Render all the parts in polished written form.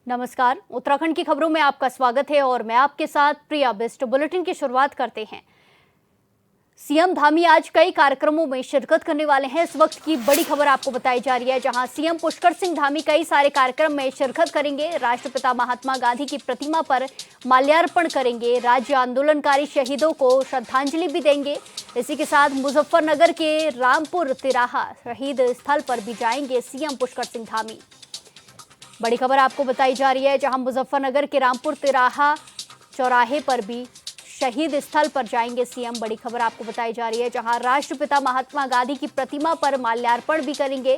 नमस्कार। उत्तराखंड की खबरों में आपका स्वागत है और मैं आपके साथ प्रिया बिस्ट। बुलेटिन की शुरुआत करते हैं। सीएम धामी आज कई कार्यक्रमों में शिरकत करने वाले हैं। इस वक्त की बड़ी खबर आपको बताई जा रही है, जहां सीएम पुष्कर सिंह धामी कई सारे कार्यक्रम में शिरकत करेंगे। राष्ट्रपिता महात्मा गांधी की प्रतिमा पर माल्यार्पण करेंगे, राज्य आंदोलनकारी शहीदों को श्रद्धांजलि भी देंगे। इसी के साथ मुजफ्फरनगर के रामपुर तिराहा शहीद स्थल पर भी जाएंगे सीएम पुष्कर सिंह धामी। बड़ी खबर आपको बताई जा रही है, जहां मुजफ्फरनगर के रामपुर तिराहा चौराहे पर भी शहीद स्थल पर जाएंगे सीएम। बड़ी खबर आपको बताई जा रही है, जहां राष्ट्रपिता महात्मा गांधी की प्रतिमा पर माल्यार्पण भी करेंगे।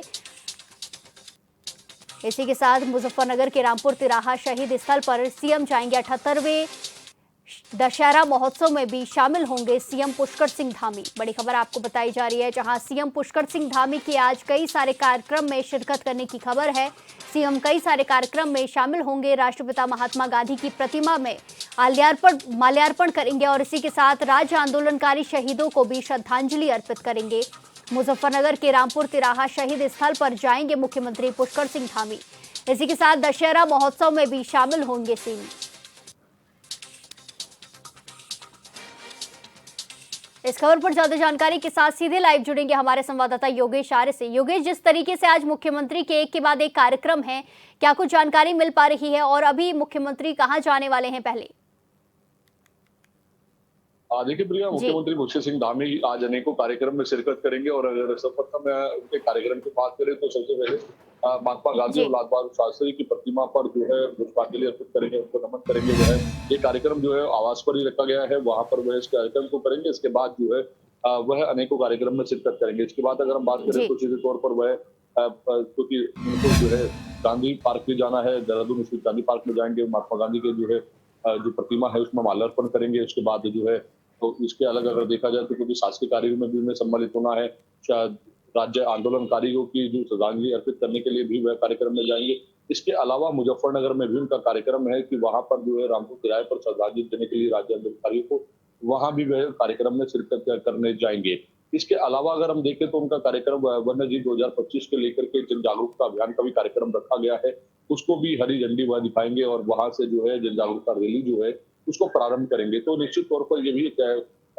इसी के साथ मुजफ्फरनगर के रामपुर तिराहा शहीद स्थल पर सीएम जाएंगे। 78वें दशहरा महोत्सव में भी शामिल होंगे सीएम पुष्कर सिंह धामी। बड़ी खबर आपको बताई जा रही है, जहां सीएम पुष्कर सिंह धामी की आज कई सारे कार्यक्रम में शिरकत करने की खबर है। सीएम कई सारे कार्यक्रम में शामिल होंगे, राष्ट्रपिता महात्मा गांधी की प्रतिमा में माल्यार्पण करेंगे और इसी के साथ राज्य आंदोलनकारी शहीदों को भी श्रद्धांजलि अर्पित करेंगे। मुजफ्फरनगर के रामपुर तिराहा शहीद स्थल पर जाएंगे मुख्यमंत्री पुष्कर सिंह धामी। इसी के साथ दशहरा महोत्सव में भी शामिल होंगे सीएम। इस खबर पर ज्यादा जानकारी के साथ सीधे लाइव जुड़ेंगे हमारे संवाददाता योगेश आर्य से। योगेश, जिस तरीके से आज मुख्यमंत्री के एक के बाद एक कार्यक्रम है, क्या कुछ जानकारी मिल पा रही है और अभी मुख्यमंत्री कहां जाने वाले हैं पहले? देखिए प्रिया, मुख्यमंत्री पुष्कर सिंह धामी आज अनेकों कार्यक्रम में शिरकत करेंगे और अगर सर्वप्रथम उनके कार्यक्रम की बात करें तो सबसे पहले महात्मा गांधी और लाल बहादुर शास्त्री की प्रतिमा पर जो है पुष्पांजलि अर्पित करेंगे, उनको नमन करेंगे। जो है ये कार्यक्रम जो है आवास पर ही रखा गया है, वहां पर वह इस कार्यक्रम को करेंगे। इसके बाद जो है वह अनेकों कार्यक्रम में शिरकत करेंगे। इसके बाद अगर हम बात करें तो सीधे तौर पर वह क्योंकि उनको जो है गांधी पार्क में जाना है, देहरादून स्थित गांधी पार्क में जाएंगे, महात्मा गांधी के जो है जो प्रतिमा है उसमें माल्यार्पण करेंगे। उसके बाद जो है तो इसके अलग अगर देखा जाए तो क्योंकि शासकीय कार्यों में भी उन्हें सम्मिलित होना है, शायद राज्य आंदोलनकारियों की जो श्रद्धांजलि अर्पित करने के लिए भी वह कार्यक्रम में जाएंगे। इसके अलावा मुजफ्फरनगर में भी उनका कार्यक्रम है कि वहां पर जो है रामपुर किराए पर श्रद्धांजलि देने के लिए राज्य आंदोलनकारियों को वहां भी वह कार्यक्रम में शिरकत करने जाएंगे। इसके अलावा अगर हम देखें तो उनका कार्यक्रम वन्य जीव 2025 के लेकर के जन जागरूकता अभियान का भी कार्यक्रम रखा गया है, उसको भी हरी झंडी वह दिखाएंगे और वहां से जो है जन जागरूकता रैली जो है उसको प्रारंभ करेंगे। तो निश्चित तौर पर ये भी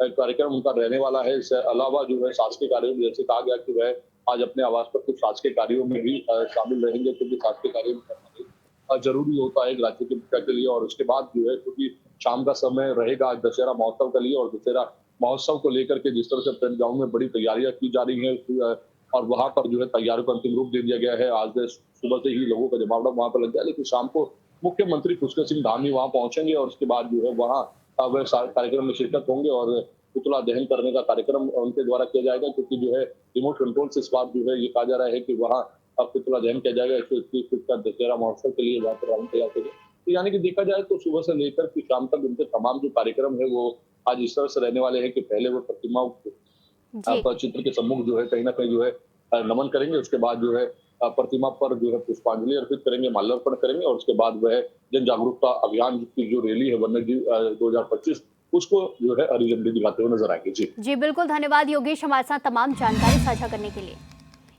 कार्यक्रम उनका रहने वाला है। इसके अलावा जो है शासकीय कार्यों में जैसे कहा गया कि वह आज अपने आवास पर कुछ शासकीय कार्यों में भी शामिल रहेंगे, क्योंकि शासकीय कार्य में करना जरूरी होता है एक राज्य के मुखिया के लिए। और उसके बाद जो है क्योंकि शाम का समय रहेगा दशहरा महोत्सव के लिए, और दशहरा महोत्सव को लेकर के जिस तरह से पेंट गांव में बड़ी तैयारियां की जा रही हैं और वहां पर जो है तैयारियों को अंतिम रूप दे दिया गया है। आज सुबह से ही लोगों का जमावड़ा वहां पर लग गया, लेकिन शाम को मुख्यमंत्री पुष्कर सिंह धामी वहां पहुंचेंगे और उसके बाद जो है वहां वह कार्यक्रम में शिरकत होंगे और पुतला दहन करने का कार्यक्रम उनके द्वारा किया जाएगा, क्योंकि जो है रिमोट कंट्रोल से इस बार जो है ये कहा जा रहा है कि वहाँ पुतला दहन किया जाएगा 121 का दशहरा महोत्सव के लिए वहाँ पर राउंड तैयार करेंगे। तो यानी कि देखा जाए तो सुबह से लेकर के शाम तक उनके तमाम जो कार्यक्रम है वो आज इस तरह से रहने वाले हैं कि पहले वो प्रतिमा चित्र के सम्मुख जो है कहीं ना कहीं जो है नमन करेंगे। उसके बाद जो है प्रतिमा पर जो है पुष्पांजलि अर्पित करेंगे, माल्यार्पण करेंगे और उसके बाद वह जन जागरूकता अभियान की जो रैली है वन्य जीव 2025 उसको जो है हरी झंडी दिखाते हुए नजर आएंगे। जी बिल्कुल, धन्यवाद योगेश हमारे साथ तमाम जानकारी साझा करने के लिए।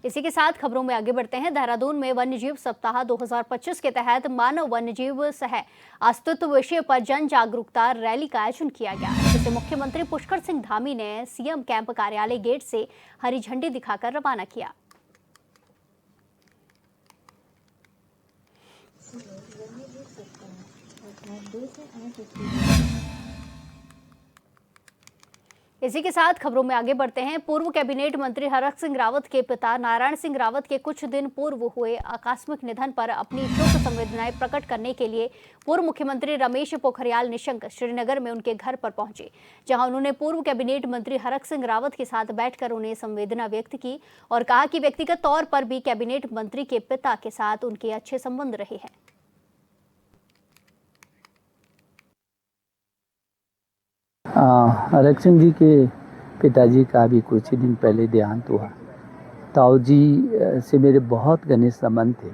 इसी के साथ खबरों में आगे बढ़ते हैं। देहरादून में वन्यजीव सप्ताह 2025 के तहत मानव वन्यजीव सह अस्तित्व विषय पर जन जागरूकता रैली का आयोजन किया गया, जिसे मुख्यमंत्री पुष्कर सिंह धामी ने सीएम कैंप कार्यालय गेट से हरी झंडी दिखाकर रवाना किया। इसी के साथ खबरों में आगे बढ़ते हैं। पूर्व कैबिनेट मंत्री हरक सिंह रावत के पिता नारायण सिंह रावत के कुछ दिन पूर्व हुए आकस्मिक निधन पर अपनी शोक संवेदनाएं प्रकट करने के लिए पूर्व मुख्यमंत्री रमेश पोखरियाल निशंक श्रीनगर में उनके घर पर पहुंचे, जहां उन्होंने पूर्व कैबिनेट मंत्री हरक सिंह रावत के साथ बैठकर उन्हें संवेदना व्यक्त की और कहा कि व्यक्तिगत तौर पर भी कैबिनेट मंत्री के पिता के साथ उनके अच्छे संबंध रहे हैं। हरक सिंह जी के पिताजी का भी कुछ ही दिन पहले देहांत हुआ। ताऊ जी से मेरे बहुत घनिष्ठ संबंध थे।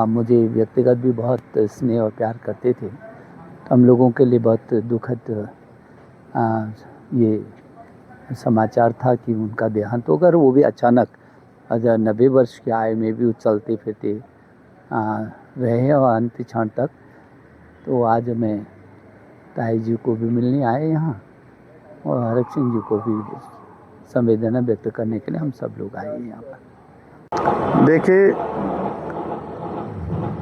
मुझे व्यक्तिगत भी बहुत स्नेह और प्यार करते थे। तो हम लोगों के लिए बहुत दुखद ये समाचार था कि उनका देहांत होगा, वो भी अचानक। 90 वर्ष की आयु में भी वो चलते फिरते रहे और अंत क्षण तक। तो आज मैं ताई जी को भी मिलने आए यहाँ और हरक सिंह जी को भी संवेदना व्यक्त करने के लिए हम सब लोग आए हैं यहाँ पर। देखिए,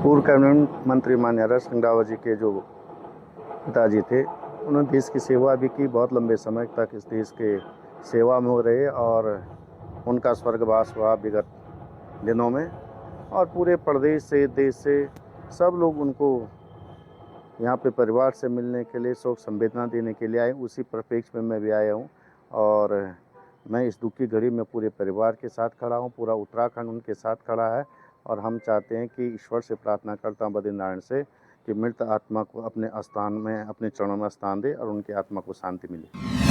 पूर्व कैबिनेट मंत्री माननीय हरक सिंह रावत जी के जो पिताजी थे, उन्होंने देश की सेवा भी की, बहुत लंबे समय तक इस देश के सेवा में हो रहे और उनका स्वर्गवास हुआ विगत दिनों में। और पूरे प्रदेश से, देश से सब लोग उनको यहाँ पे परिवार से मिलने के लिए, शोक संवेदना देने के लिए आए। उसी परिप्रेक्ष्य में मैं भी आया हूँ और मैं इस दुख की घड़ी में पूरे परिवार के साथ खड़ा हूँ। पूरा उत्तराखंड उनके साथ खड़ा है और हम चाहते हैं कि ईश्वर से प्रार्थना करता हूँ बद्रीनारायण से कि मृत आत्मा को अपने स्थान में, अपने चरणों में स्थान दे और उनकी आत्मा को शांति मिले।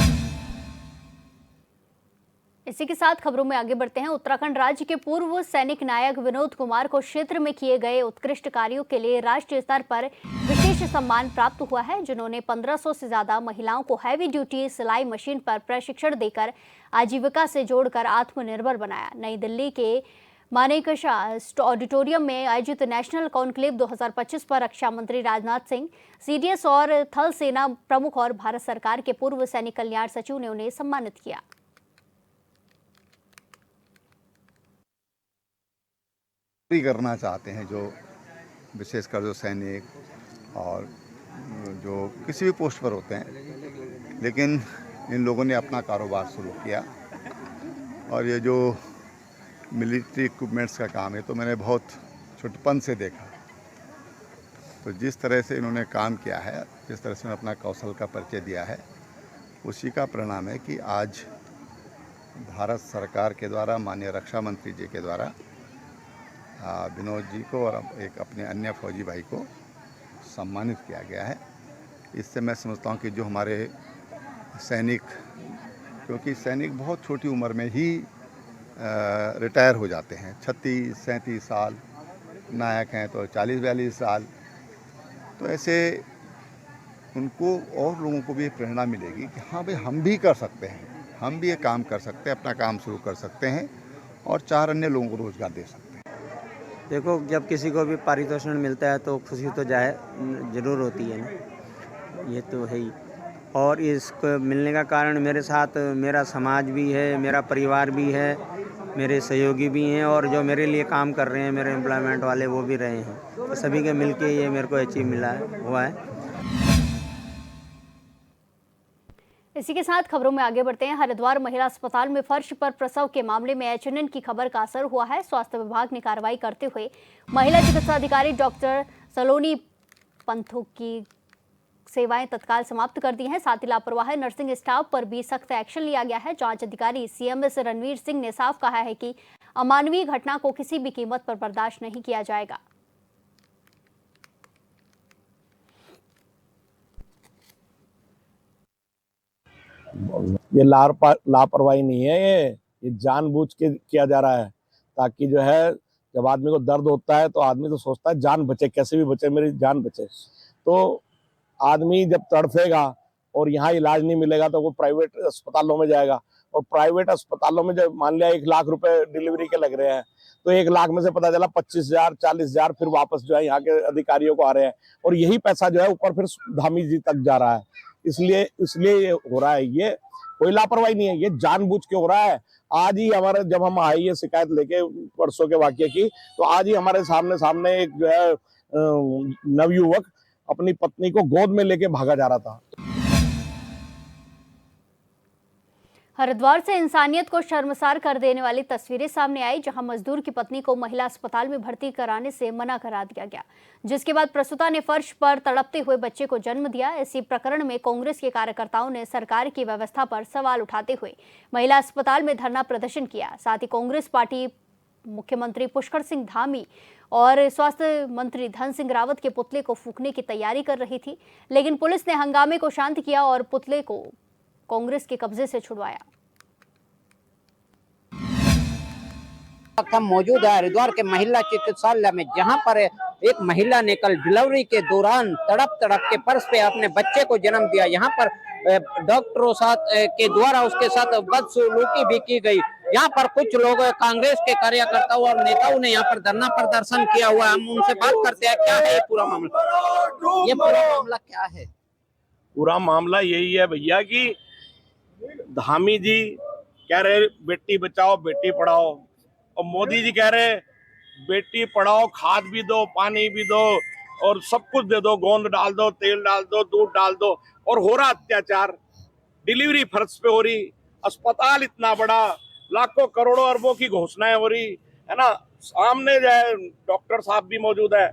इसी के साथ खबरों में आगे बढ़ते हैं। उत्तराखंड राज्य के पूर्व सैनिक नायक विनोद कुमार को क्षेत्र में किए गए उत्कृष्ट कार्यों के लिए राष्ट्रीय स्तर पर विशेष सम्मान प्राप्त हुआ है, जिन्होंने 1500 से ज्यादा महिलाओं को हैवी ड्यूटी सिलाई मशीन पर प्रशिक्षण देकर आजीविका से जोड़कर आत्मनिर्भर बनाया। नई दिल्ली के मानेकशा ऑडिटोरियम में आयोजित नेशनल कॉन्क्लेव 2025 पर रक्षा मंत्री राजनाथ सिंह, सीडीएस और थल सेना प्रमुख और भारत सरकार के पूर्व सैनिक कल्याण सचिव ने उन्हें सम्मानित किया। करना चाहते हैं जो विशेषकर जो सैनिक और जो किसी भी पोस्ट पर होते हैं, लेकिन इन लोगों ने अपना कारोबार शुरू किया और ये जो मिलिट्री इक्विपमेंट्स का काम है तो मैंने बहुत छोटपन से देखा। तो जिस तरह से इन्होंने काम किया है, जिस तरह से अपना कौशल का परिचय दिया है, उसी का परिणाम है कि आज भारत सरकार के द्वारा माननीय रक्षा मंत्री जी के द्वारा विनोद जी को और एक अपने अन्य फौजी भाई को सम्मानित किया गया है। इससे मैं समझता हूँ कि जो हमारे सैनिक, क्योंकि सैनिक बहुत छोटी उम्र में ही रिटायर हो जाते हैं, 36-37 साल, नायक हैं तो 40-42 साल, तो ऐसे उनको और लोगों को भी प्रेरणा मिलेगी कि हाँ भाई हम भी कर सकते हैं, हम भी ये काम कर सकते हैं, अपना काम शुरू कर सकते हैं और 4 अन्य लोगों को रोज़गार दे सकते हैं। देखो, जब किसी को भी पारितोषिक मिलता है तो खुशी तो ज़रूर होती है ना, ये तो है ही। और इसको मिलने का कारण मेरे साथ मेरा समाज भी है, मेरा परिवार भी है, मेरे सहयोगी भी हैं और जो मेरे लिए काम कर रहे हैं, मेरे एम्प्लॉयमेंट वाले, वो भी रहे हैं। तो सभी के मिलके ये मेरे को अचीव हुआ है। इसी के साथ खबरों में आगे बढ़ते हैं। हरिद्वार महिला अस्पताल में फर्श पर प्रसव के मामले में एचएनएन की खबर का असर हुआ है। स्वास्थ्य विभाग ने कार्रवाई करते हुए महिला चिकित्सा अधिकारी डॉक्टर सलोनी पंथो की सेवाएं तत्काल समाप्त कर दी हैं। साथ ही लापरवाह नर्सिंग स्टाफ पर भी सख्त एक्शन लिया गया है। जांच अधिकारी सीएमएस रणवीर सिंह ने साफ कहा है कि अमानवीय घटना को किसी भी कीमत पर बर्दाश्त नहीं किया जाएगा। ये लापरवाही नहीं है, ये जानबूझ के किया जा रहा है ताकि जो है जब आदमी को दर्द होता है तो आदमी तो सोचता है जान बचे, कैसे भी बचे, मेरी जान बचे। तो आदमी जब तड़फेगा और यहाँ इलाज नहीं मिलेगा तो वो प्राइवेट अस्पतालों में जाएगा और प्राइवेट अस्पतालों में जब मान लिया 1 लाख रुपए डिलीवरी के लग रहे हैं तो 1 लाख में से पता चला 25,000 40,000 फिर वापस जो है यहाँ के अधिकारियों को आ रहे हैं और यही पैसा जो है ऊपर फिर धामी जी तक जा रहा है। इसलिए ये हो रहा है, ये कोई लापरवाही नहीं है, ये जानबूझ के हो रहा है। आज ही हमारे जब हम आई ये शिकायत लेके परसों के वाकये की, तो आज ही हमारे सामने एक जो है नवयुवक अपनी पत्नी को गोद में लेके भागा जा रहा था। हरिद्वार से इंसानियत को शर्मसार कर देने वाली तस्वीरें सामने आई, जहां मजदूर की पत्नी को महिला अस्पताल में भर्ती कराने से मना करा दिया गया, जिसके बाद प्रसूता ने फर्श पर तड़पते हुए बच्चे को जन्म दिया। इसी प्रकरण में कांग्रेस के कार्यकर्ताओं ने सरकार की व्यवस्था पर सवाल उठाते हुए महिला अस्पताल में धरना प्रदर्शन किया। साथ ही कांग्रेस पार्टी मुख्यमंत्री पुष्कर सिंह धामी और स्वास्थ्य मंत्री धन सिंह रावत के पुतले को फूंकने की तैयारी कर रही थी, लेकिन पुलिस ने हंगामे को शांत किया और पुतले को कांग्रेस के कब्जे से छुड़वाया। हम मौजूद है हरिद्वार के महिला चिकित्सालय में, जहां पर एक महिला ने कल डिलीवरी के दौरान तड़प के फर्श पे अपने बच्चे को जन्म दिया। यहाँ पर डॉक्टरों के द्वारा उसके साथ बदसलूकी भी की गई यहाँ पर कुछ लोग कांग्रेस के कार्यकर्ताओं और नेताओं ने यहाँ पर धरना प्रदर्शन किया हुआ है। हम उनसे बात करते हैं, क्या है ये पूरा मामला, ये पूरा मामला क्या है? पूरा मामला यही है भैया कि धामी जी कह रहे बेटी बचाओ बेटी पढ़ाओ, और मोदी जी कह रहे बेटी पढ़ाओ, खाद भी दो, पानी भी दो और सब कुछ दे दो, गोंद डाल दो, तेल डाल दो, दूध डाल दो। और हो रहा अत्याचार, डिलीवरी फर्श पे हो रही, अस्पताल इतना बड़ा, लाखों करोड़ों अरबों की घोषणाएं हो रही है ना। सामने जो है डॉक्टर साहब भी मौजूद है,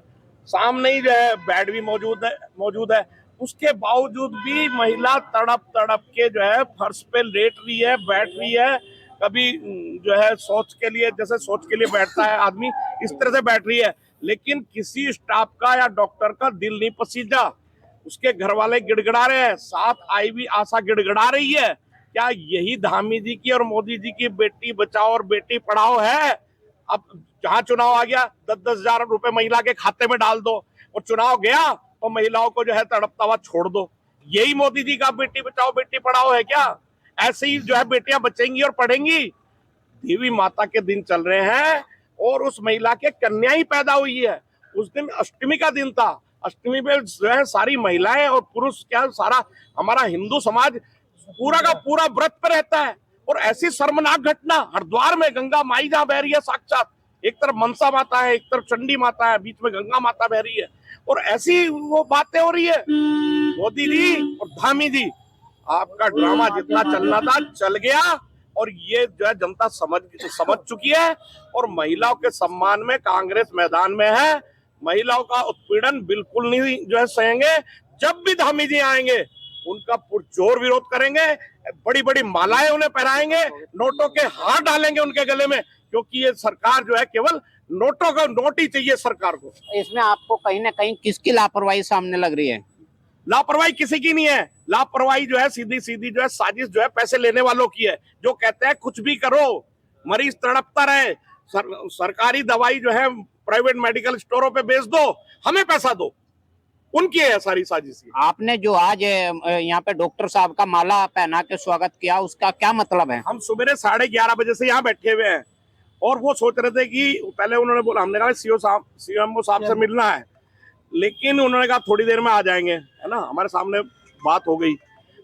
सामने ही जो है बेड भी मौजूद है। उसके बावजूद भी महिला तड़प तड़प के जो है फर्श पे लेट रही है, बैठ रही है, कभी जो है शौच के लिए, जैसे शौच के लिए बैठता है आदमी, इस तरह से बैठ रही है। लेकिन किसी स्टाफ का या डॉक्टर का दिल नहीं पसीजा। उसके घर वाले गिड़गिड़ा रहे हैं, साथ आई भी आशा गिड़गिड़ा रही है। क्या यही धामी जी की और मोदी जी की बेटी बचाओ और बेटी पढ़ाओ है? अब जहां चुनाव आ गया 10-10 हजार रुपए महिला के खाते में डाल दो, और चुनाव गया तो महिलाओं को जो है तड़पता हुआ छोड़ दो। यही मोदी जी का बेटी बचाओ बेटी पढ़ाओ है क्या? ऐसे ही जो है बेटियां बचेंगी और पढ़ेंगी। देवी माता के दिन चल रहे हैं और उस महिला के कन्या ही पैदा हुई है। उस दिन अष्टमी का दिन था। अष्टमी पे जो है सारी महिलाएं और पुरुष, क्या सारा हमारा हिंदू समाज पूरा का पूरा व्रत पर रहता है। और ऐसी शर्मनाक घटना हरिद्वार में, गंगा माई जहाँ बह रही है साक्षात, एक तरफ मनसा माता है, एक तरफ चंडी माता है, बीच में गंगा माता बह रही है, और ऐसी वो बातें हो रही है। मोदी जी और धामी जी, आपका ड्रामा जितना चलना था चल गया, और ये जो है जनता समझ चुकी है। और महिलाओं के सम्मान में कांग्रेस मैदान में है। महिलाओं का उत्पीड़न बिल्कुल नहीं जो है सहेंगे। जब भी धामी जी आएंगे उनका पुरजोर विरोध करेंगे, बड़ी बड़ी मालाएं उन्हें पहनाएंगे, नोटों के हार डालेंगे उनके गले में, क्योंकि ये सरकार जो है केवल नोटों का नोट ही चाहिए सरकार को। इसमें आपको कहीं ना कहीं किसकी लापरवाही सामने लग रही है? लापरवाही किसी की नहीं है। लापरवाही जो है सीधी सीधी जो है साजिश जो है पैसे लेने वालों की है, जो कहते हैं कुछ भी करो, मरीज तड़पता रहे, सरकारी दवाई जो है प्राइवेट मेडिकल स्टोरों पे बेच दो, हमें पैसा दो, उनकी है सारी साजिश। आपने जो आज यहाँ पे डॉक्टर साहब का माला पहना के स्वागत किया, उसका क्या मतलब है? हम सुबह 11:30 बजे से यहाँ बैठे हुए हैं, और वो सोच रहे थे कि पहले उन्होंने बोला, हमने कहा सीएमओ साहब से मिलना है, लेकिन उन्होंने कहा थोड़ी देर में आ जाएंगे, है ना। हमारे सामने बात हो गई।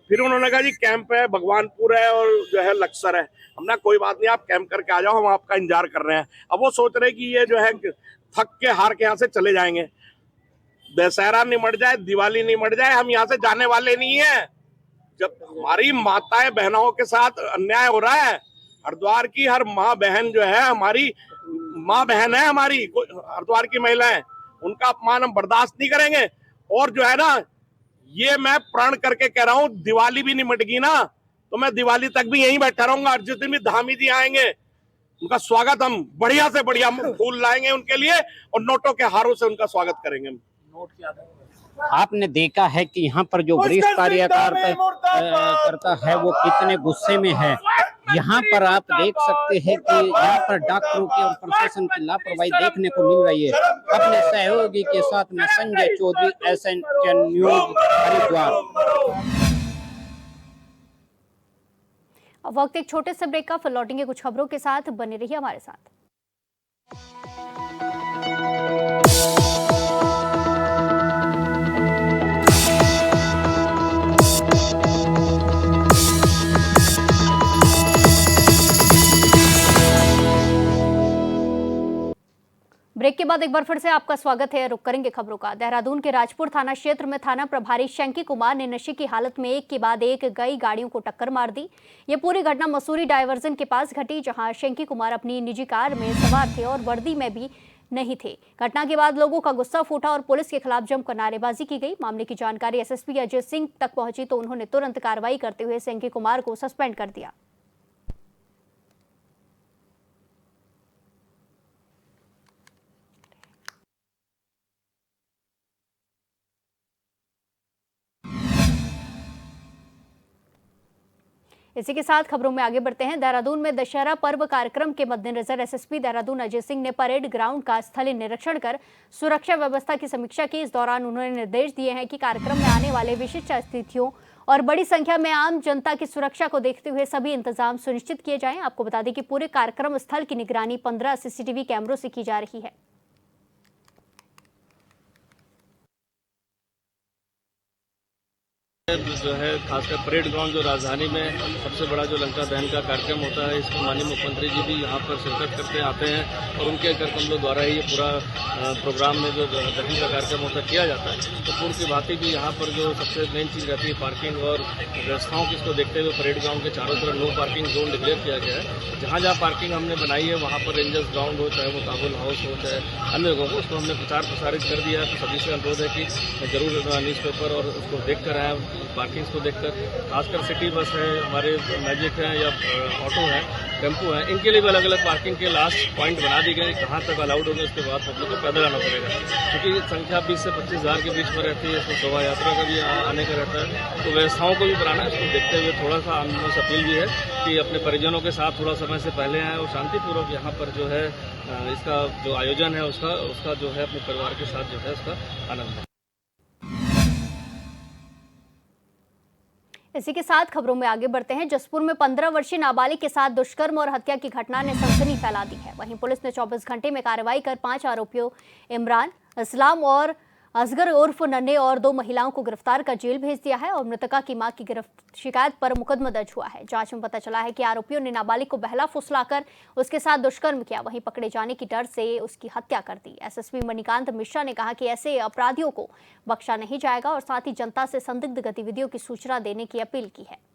फिर उन्होंने कहा जी कैंप है, भगवानपुर है और जो है लक्सर है। हमने कोई बात नहीं, आप कैंप करके आ जाओ, हम आपका इंतजार कर रहे हैं। अब वो सोच रहे कि ये जो है थक के हार के यहाँ से चले जाएंगे। दशहरा निमट जाए, दिवाली निमट जाए, हम यहाँ से जाने वाले नहीं है। जब हमारी माताएं बहनों के साथ अन्याय हो रहा है, हरिद्वार की हर माँ बहन जो है हमारी माँ बहन है, हमारी हरिद्वार की महिलाएं, उनका अपमान हम बर्दाश्त नहीं करेंगे। और जो है ना, ये मैं प्रण करके कह रहा हूँ, दिवाली भी निमट ना तो मैं दिवाली तक भी यहीं बैठा रहूंगा। जिस दिन भी धामी जी आएंगे उनका स्वागत हम बढ़िया से बढ़िया फूल लाएंगे उनके लिए, और नोटों के हारों से उनका स्वागत करेंगे। आपने देखा है कि यहाँ पर जो वरिष्ठ कार्यकर्ता है वो कितने गुस्से में है। यहाँ पर आप देख सकते हैं कि यहाँ पर डॉक्टरों की और प्रशासन की लापरवाही देखने को मिल रही है। अपने सहयोगी के साथ में संजय चौधरी, SNN न्यूज, हरिद्वार। अब वक्त एक छोटे से ब्रेक का, फिर लौटेंगे कुछ खबरों के साथ। बने रहिए हमारे साथ। ब्रेक के बाद एक बार फिर से आपका स्वागत है। रुक करेंगे खबरों का। देहरादून के राजपुर थाना क्षेत्र में थाना प्रभारी शंकी कुमार ने नशे की हालत में एक के बाद एक कई गाड़ियों को टक्कर मार दी। ये पूरी घटना मसूरी डायवर्जन के पास घटी, जहां शंकी कुमार अपनी निजी कार में सवार थे और वर्दी में भी नहीं थे। घटना के बाद लोगों का गुस्सा फूटा और पुलिस के खिलाफ जमकर नारेबाजी की गई। मामले की जानकारी SSP अजय सिंह तक पहुंची तो उन्होंने तुरंत कार्रवाई करते हुए शंकी कुमार को सस्पेंड कर दिया। इसी के साथ खबरों में आगे बढ़ते हैं। देहरादून में दशहरा पर्व कार्यक्रम के मद्देनजर SSP देहरादून अजय सिंह ने परेड ग्राउंड का स्थलीय निरीक्षण कर सुरक्षा व्यवस्था की समीक्षा की। इस दौरान उन्होंने निर्देश दिए हैं कि कार्यक्रम में आने वाले विशिष्ट अतिथियों और बड़ी संख्या में आम जनता की सुरक्षा को देखते हुए सभी इंतजाम सुनिश्चित किए जाएं। आपको बता दें कि पूरे कार्यक्रम स्थल की निगरानी 15 सीसीटीवी कैमरों से की जा रही है। जो है खासकर परेड ग्राउंड जो राजधानी में सबसे बड़ा जो लंका दहन का कार्यक्रम होता है, इसमें माननीय मुख्यमंत्री जी भी यहाँ पर शिरकत करते आते हैं और उनके कार्यक्रमों द्वारा ही ये पूरा प्रोग्राम में जो दहन का कार्यक्रम होता किया जाता है। तो पूर्व की भांति भी यहाँ पर जो सबसे मेन चीज़ रहती है पार्किंग और व्यवस्थाओं की, इसको देखते हुए परेड ग्राउंड के चारों तरफ नो पार्किंग जोन डिक्लेयर किया गया है। जहाँ जहाँ पार्किंग हमने बनाई है वहाँ पर रेंजर्स ग्राउंड हो, चाहे वो काबुल हाउस हो, चाहे अन्य जगहों को, उसको हमने प्रसारित कर दिया है। तो सभी से अनुरोध है कि जरूर न्यूज़पेपर और उसको देख कर आएँ, पार्किंग्स को देखकर। खासकर सिटी बस है, हमारे मैजिक है या ऑटो है, टेम्पो है, इनके लिए भी अलग अलग पार्किंग के लास्ट पॉइंट बना दी गए, कहाँ तक अलाउड होंगे, उसके बाद पब्लिक को पैदल आना पड़ेगा, क्योंकि संख्या 20 से 25 हज़ार के बीच में रहती है। इसमें शोभा यात्रा का भी आने का रहता है, तो व्यवस्थाओं को भी बनाना है। इसको देखते हुए थोड़ा सा आम लोगों से अपील भी है कि अपने परिजनों के साथ थोड़ा समय से पहले आएँ और शांतिपूर्वक यहाँ पर जो है इसका जो आयोजन है उसका जो है अपने परिवार के साथ जो है उसका आनंद है। इसी के साथ खबरों में आगे बढ़ते हैं। जसपुर में 15 वर्षीय नाबालिग के साथ दुष्कर्म और हत्या की घटना ने सनसनी फैला दी है। वहीं पुलिस ने 24 घंटे में कार्रवाई कर 5 आरोपियों इमरान, इस्लाम और असगर उर्फ नन्हे और 2 महिलाओं को गिरफ्तार कर जेल भेज दिया है और मृतका की मां की शिकायत पर मुकदमा दर्ज हुआ है। जांच में पता चला है कि आरोपियों ने नाबालिग को बहला फुसलाकर उसके साथ दुष्कर्म किया, वहीं पकड़े जाने की डर से उसकी हत्या कर दी। एसएसपी मणिकांत मिश्रा ने कहा कि ऐसे अपराधियों को बख्शा नहीं जाएगा और साथ ही जनता से संदिग्ध गतिविधियों की सूचना देने की अपील की है।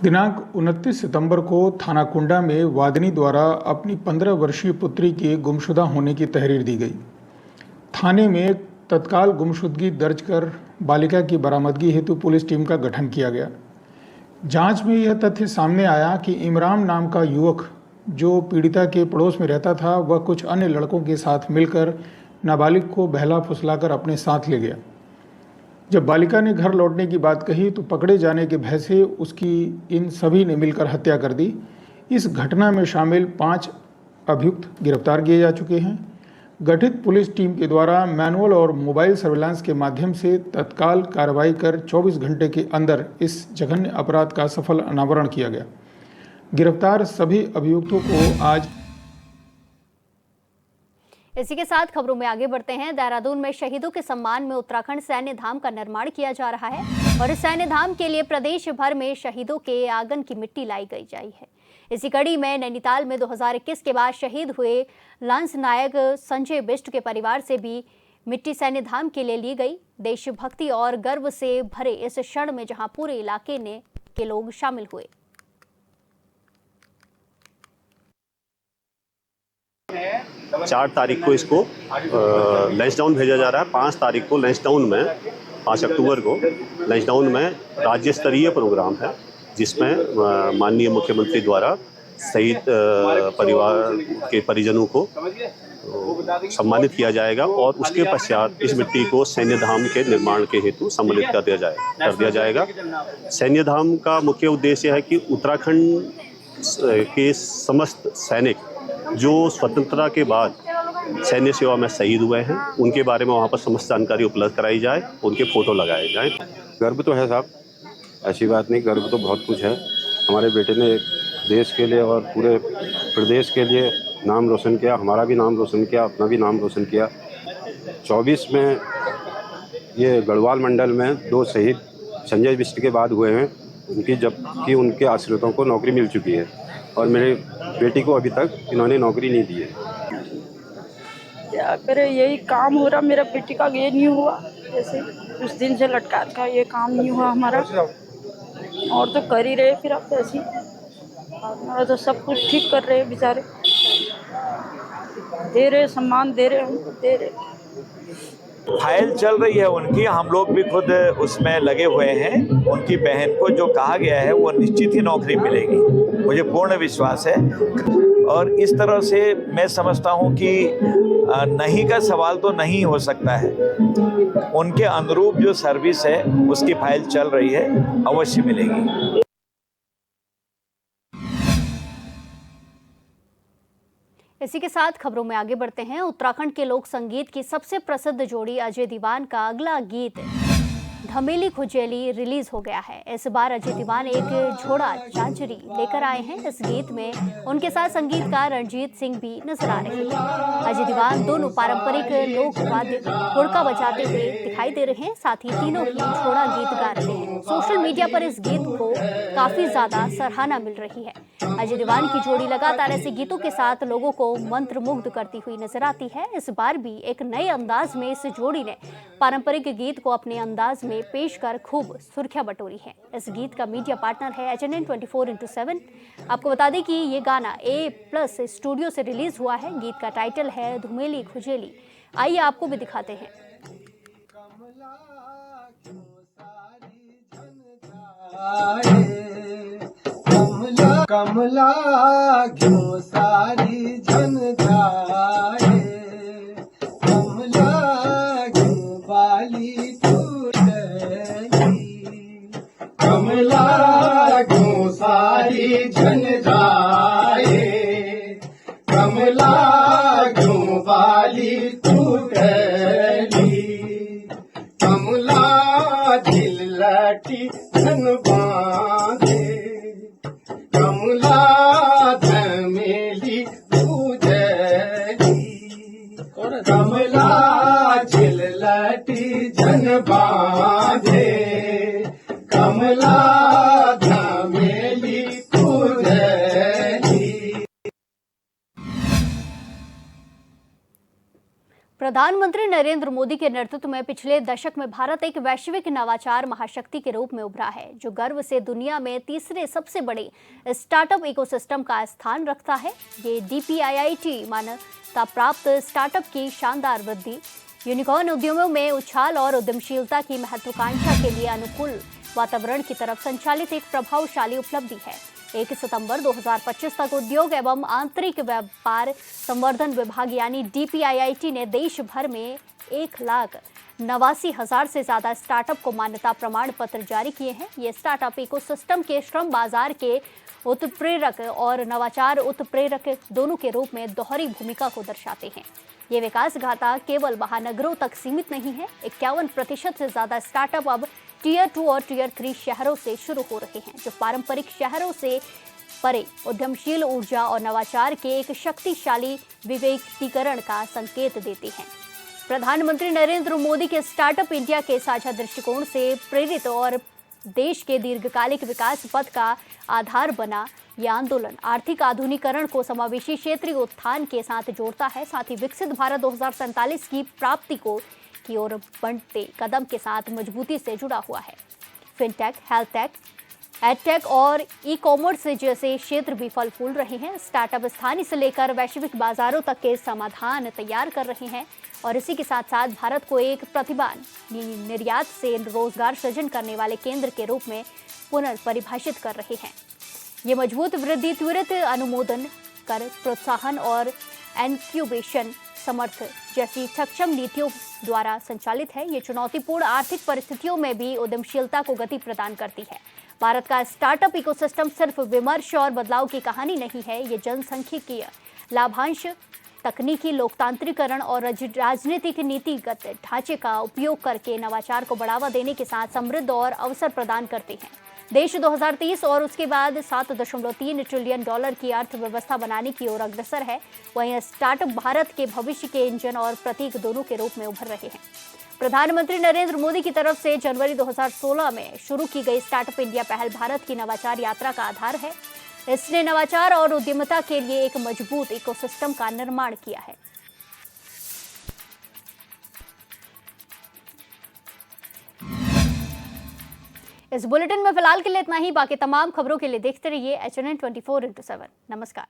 दिनांक 29 सितंबर को थाना कुंडा में वादिनी द्वारा अपनी 15 वर्षीय पुत्री के गुमशुदा होने की तहरीर दी गई। थाने में तत्काल गुमशुदगी दर्ज कर बालिका की बरामदगी हेतु पुलिस टीम का गठन किया गया। जांच में यह तथ्य सामने आया कि इमरान नाम का युवक जो पीड़िता के पड़ोस में रहता था, वह कुछ अन्य लड़कों के साथ मिलकर नाबालिग को बहला फुसलाकर अपने साथ ले गया। जब बालिका ने घर लौटने की बात कही तो पकड़े जाने के भय से उसकी इन सभी ने मिलकर हत्या कर दी। इस घटना में शामिल 5 अभियुक्त गिरफ्तार किए जा चुके हैं। गठित पुलिस टीम के द्वारा मैनुअल और मोबाइल सर्विलांस के माध्यम से तत्काल कार्रवाई कर 24 घंटे के अंदर इस जघन्य अपराध का सफल अनावरण किया गया। गिरफ्तार सभी अभियुक्तों को आज। इसी के साथ खबरों में आगे बढ़ते हैं। देहरादून में शहीदों के सम्मान में उत्तराखंड सैन्य धाम का निर्माण किया जा रहा है और इस सैन्य धाम के लिए प्रदेश भर में शहीदों के आंगन की मिट्टी लाई गई जाई है। इसी कड़ी में नैनीताल में 2021 के बाद शहीद हुए लांस नायक संजय बिष्ट के परिवार से भी मिट्टी सैन्य धाम के लिए ली गई। देशभक्ति और गर्व से भरे इस क्षण में जहां पूरे इलाके के लोग शामिल हुए। 4 तारीख को इसको लंचडाउन भेजा जा रहा है। 5 तारीख को लंचडाउन में, 5 अक्टूबर को लंचडाउन में राज्य स्तरीय प्रोग्राम है, जिसमें माननीय मुख्यमंत्री द्वारा शहीद परिवार के परिजनों को सम्मानित किया जाएगा और उसके पश्चात इस मिट्टी को सैन्य धाम के निर्माण के हेतु सम्मिलित कर दिया जाएगा। सैन्य धाम का मुख्य उद्देश्य है कि उत्तराखंड के समस्त सैनिक जो स्वतंत्रता के बाद सैन्य सेवा में शहीद हुए हैं, उनके बारे में वहाँ पर समस्त जानकारी उपलब्ध कराई जाए, उनके फोटो लगाए जाएं। गर्व तो है साहब, ऐसी बात नहीं, गर्व तो बहुत कुछ है। हमारे बेटे ने देश के लिए और पूरे प्रदेश के लिए नाम रोशन किया, हमारा भी नाम रोशन किया, अपना भी नाम रोशन किया। 24 में ये गढ़वाल मंडल में 2 शहीद संजय बिष्ट के बाद हुए हैं, जबकि उनके आश्रितों को नौकरी मिल चुकी है और मेरे बेटी को अभी तक इन्होंने नौकरी नहीं दी है। क्या करे, यही काम हो रहा, मेरा बेटी का ये नहीं हुआ, जैसे उस दिन से लटका था, ये काम नहीं हुआ हमारा, और तो कर ही रहे फिर अब ऐसी, हमारा तो सब कुछ ठीक कर रहे बेचारे, दे रहे सम्मान, दे रहे हमको, दे रहे। फाइल चल रही है उनकी, हम लोग भी खुद उसमें लगे हुए हैं। उनकी बहन को जो कहा गया है वो निश्चित ही नौकरी मिलेगी, मुझे पूर्ण विश्वास है। और इस तरह से मैं समझता हूं कि नहीं का सवाल तो नहीं हो सकता है। उनके अनुरूप जो सर्विस है उसकी फाइल चल रही है, अवश्य मिलेगी। इसी के साथ खबरों में आगे बढ़ते हैं। उत्तराखंड के लोक संगीत की सबसे प्रसिद्ध जोड़ी अजय दीवान का अगला गीत धमेली खुजेली रिलीज हो गया है। इस बार अजय दीवान एक झोड़ा झांझरी लेकर आए हैं। इस गीत में उनके साथ संगीतकार रणजीत सिंह भी नजर आ रहे हैं। अजय दीवान दोनों पारंपरिक लोक वाद्य हुड़का बजाते हुए दिखाई दे रहे हैं, साथ ही तीनों ही झोड़ा गीत गा रहे हैं। सोशल मीडिया पर इस गीत को काफी ज्यादा सराहना मिल रही है। अजय दीवान की जोड़ी लगातार ऐसे गीतों के साथ लोगों को मंत्रमुग्ध करती हुई नजर आती है। इस बार भी एक नए अंदाज में इस जोड़ी ने पारंपरिक गीत को अपने अंदाज में पेश कर खूब सुर्खियां बटोरी है। इस गीत का मीडिया पार्टनर है HNN 24/7। आपको बता दें कि ये गाना A+ स्टूडियो से रिलीज हुआ है। गीत का टाइटल है धमेली खुजेली। आइए आपको भी दिखाते हैं। कमला क्यों सारी झन जाए, कमला क्यों बाली टूट गई, कमला क्यों सारी झन जाए, कमला क्यों बाली टूट गई, कमला दिल लटी धन बांधे, कमला धमेली पूजली, कमला चिललटी जन बांधे, कमला धमेली पूजली। प्रधानमंत्री नरेंद्र मोदी के नेतृत्व में पिछले दशक में भारत एक वैश्विक नवाचार महाशक्ति के रूप में उभरा है, जो गर्व से दुनिया में तीसरे सबसे बड़े स्टार्टअप इकोसिस्टम का स्थान रखता है। ये DPIIT मान्यता प्राप्त स्टार्टअप की शानदार वृद्धि, यूनिकॉर्न उद्यमों में उछाल और उद्यमशीलता की महत्वाकांक्षा के लिए अनुकूल वातावरण की तरफ संचालित एक प्रभावशाली उपलब्धि है। 1 सितंबर 2025 तक उद्योग एवं आंतरिक व्यापार संवर्धन विभाग यानी DPIIT ने देश भर में 1,89,000 से ज्यादा स्टार्टअप को मान्यता प्रमाण पत्र जारी किए हैं। ये स्टार्टअप इकोसिस्टम के श्रम बाजार के उत्प्रेरक और नवाचार उत्प्रेरक दोनों के रूप में दोहरी भूमिका को दर्शाते हैं। ये विकास गाथा केवल महानगरों तक सीमित नहीं है। 51% से ज्यादा स्टार्टअप अब Tier 2 और Tier 3 शहरों से शुरू हो रहे हैं, जो पारंपरिक शहरों से परे उद्यमशील ऊर्जा और नवाचार के एक शक्तिशाली विवेकीकरण का संकेत देते हैं। प्रधानमंत्री नरेंद्र मोदी के स्टार्टअप इंडिया के साझा दृष्टिकोण से प्रेरित और देश के दीर्घकालिक विकास पथ का आधार बना यह आंदोलन आर्थिक आधुनिकीकरण को समावेशी क्षेत्रीय उत्थान के साथ जोड़ता है, साथ ही विकसित भारत 2047 की प्राप्ति की ओर बढ़ते कदम के साथ मजबूती से जुड़ा हुआ है। फिनटेक, हेल्थ टेक, एडटेक और ई-कॉमर्स जैसे क्षेत्र भी फल फूल रहे हैं। स्टार्टअप स्थानीय से लेकर वैश्विक बाजारों तक के समाधान तैयार कर रहे हैं और इसी के साथ साथ भारत को एक प्रतिभा निर्यात से रोजगार सृजन करने वाले केंद्र के रूप में पुनर्परिभाषित कर रहे हैं। ये मजबूत वृद्धि, त्वरित अनुमोदन कर प्रोत्साहन और इनक्यूबेशन समर्थ जैसी सक्षम नीतियों द्वारा संचालित है। ये चुनौतीपूर्ण आर्थिक परिस्थितियों में भी उद्यमशीलता को गति प्रदान करती है। भारत का स्टार्टअप इकोसिस्टम सिर्फ विमर्श और बदलाव की कहानी नहीं है, ये जनसांख्यिकीय लाभांश, तकनीकी लोकतांत्रिकरण और राजनीतिक नीतिगत ढांचे का उपयोग करके नवाचार को बढ़ावा देने के साथ समृद्ध और अवसर प्रदान करते हैं। देश 2030 और उसके बाद $7.3 ट्रिलियन की अर्थव्यवस्था बनाने की ओर अग्रसर है। वहीं स्टार्टअप भारत के भविष्य के इंजन और प्रतीक दोनों के रूप में उभर रहे हैं। प्रधानमंत्री नरेंद्र मोदी की तरफ से जनवरी 2016 में शुरू की गई स्टार्टअप इंडिया पहल भारत की नवाचार यात्रा का आधार है। इसने नवाचार और उद्यमिता के लिए एक मजबूत इकोसिस्टम का निर्माण किया है। इस बुलेटिन में फिलहाल के लिए इतना ही। बाकी तमाम खबरों के लिए देखते रहिए HNN 24/7। नमस्कार।